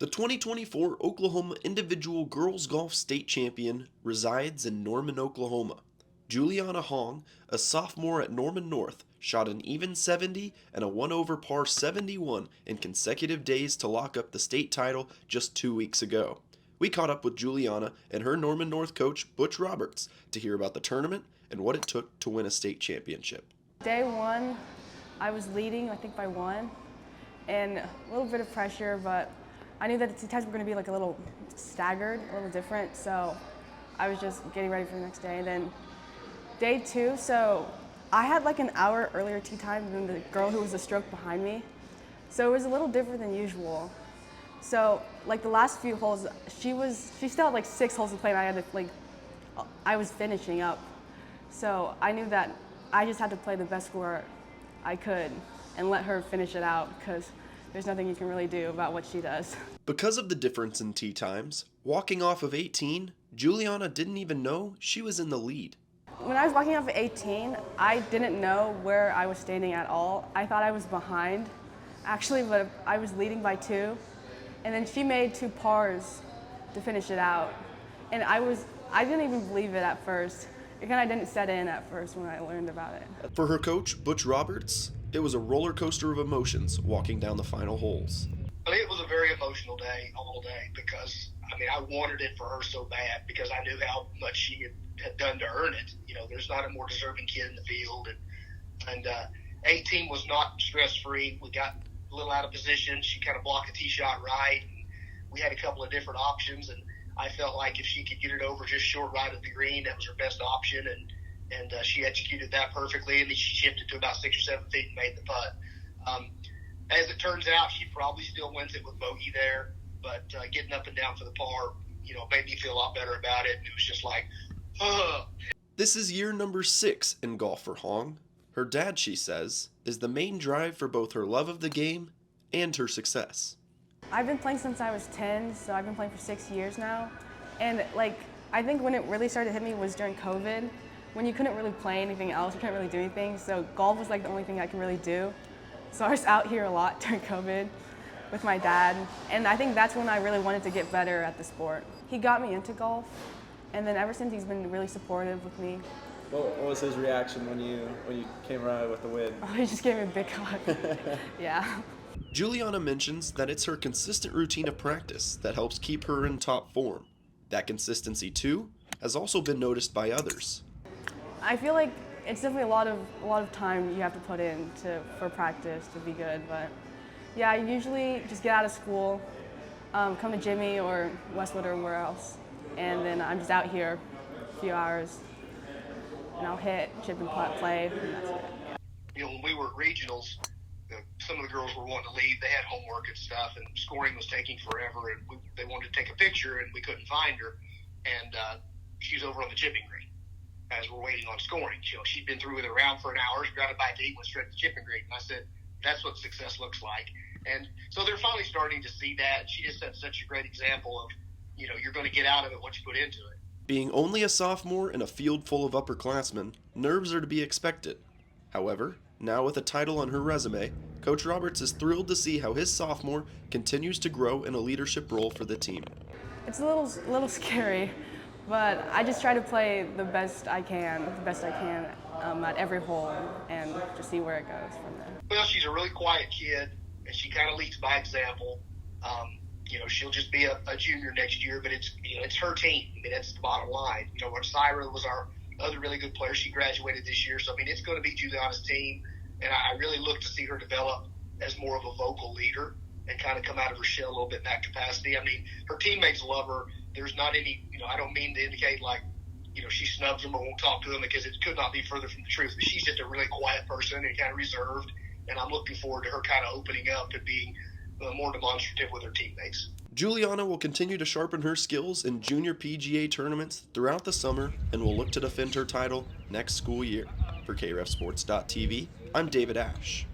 The 2024 Oklahoma Individual Girls Golf State Champion resides in Norman, Oklahoma. Juliana Hong, a sophomore at Norman North, shot an even 70 and a 1 over par 71 in consecutive days to lock up the state title just 2 weeks ago. We caught up with Juliana and her Norman North coach, Butch Roberts, to hear about the tournament and what it took to win a state championship. Day one, I was leading, I think by one, and a little bit of pressure, but I knew that the tests were going to be like a little staggered, a little different, so I was just getting ready for the next day. And then day two, so I had like an hour earlier tee time than the girl who was a stroke behind me, so it was a little different than usual. So like the last few holes, she still had like 6 holes to play, and I was finishing up. So I knew that I just had to play the best score I could and let her finish it out, because there's nothing you can really do about what she does. Because of the difference in tee times, walking off of 18, Juliana didn't even know she was in the lead. When I was walking off at 18, I didn't know where I was standing at all. I thought I was behind, actually, but I was leading by 2. And then she made 2 pars to finish it out. And I didn't even believe it at first. It kind of didn't set in at first when I learned about it. For her coach, Butch Roberts, it was a roller coaster of emotions walking down the final holes. It was a very emotional day, all day, because, I wanted it for her so bad because I knew how much she had done to earn it. You know, there's not a more deserving kid in the field. And 18 was not stress-free. We got a little out of position. She kind of blocked a tee shot right. And we had a couple of different options, and I felt like if she could get it over just short right of the green, that was her best option, and she executed that perfectly, and then she shifted to about 6 or 7 feet and made the putt. As it turns out, she probably still wins it with bogey there, but getting up and down for the par, made me feel a lot better about it, and it was just like, ugh. This is year number 6 in golf for Hong. Her dad, she says, is the main drive for both her love of the game and her success. I've been playing since I was 10, so I've been playing for 6 years now. And I think when it really started to hit me was during COVID, when you couldn't really play anything else, you couldn't really do anything. So golf was the only thing I could really do. So I was out here a lot during COVID with my dad. And I think that's when I really wanted to get better at the sport. He got me into golf, and then ever since he's been really supportive with me. What was his reaction when you came around with the win? Oh, he just gave me a big hug. Yeah. Juliana mentions that it's her consistent routine of practice that helps keep her in top form. That consistency, too, has also been noticed by others. I feel like it's definitely a lot of time you have to put in for practice to be good. But yeah, I usually just get out of school, come to Jimmy or Westwood or where else, and then I'm just out here a few hours, and I'll hit, chip and putt, play, and that's it. When we were at regionals, some of the girls were wanting to leave. They had homework and stuff, and scoring was taking forever, and they wanted to take a picture, and we couldn't find her. And she was over on the chipping green as we're waiting on scoring. She'd been through with a round for an hour. She got a bite to eat, went straight to the chipping green. And I said, that's what success looks like. And so they're finally starting to see that. She just set such a great example of, you're going to get out of it what you put into it. Being only a sophomore in a field full of upperclassmen, nerves are to be expected. However, now with a title on her resume, Coach Roberts is thrilled to see how his sophomore continues to grow in a leadership role for the team. It's a little scary, but I just try to play the best I can at every hole, and just see where it goes from there. Well, she's a really quiet kid, and she kind of leads by example. She'll just be a junior next year, but it's her team. That's the bottom line. Syra was our other really good player. She graduated this year, so it's going to be Juliana's team, and I really look to see her develop as more of a vocal leader and kind of come out of her shell a little bit in that capacity. Her teammates love her. There's not any, I don't mean to indicate she snubs them or won't talk to them, because it could not be further from the truth. But she's just a really quiet person and kind of reserved, and I'm looking forward to her kind of opening up and being more demonstrative with her teammates. Juliana will continue to sharpen her skills in junior PGA tournaments throughout the summer and will look to defend her title next school year. For KREFSports.TV, I'm David Asche.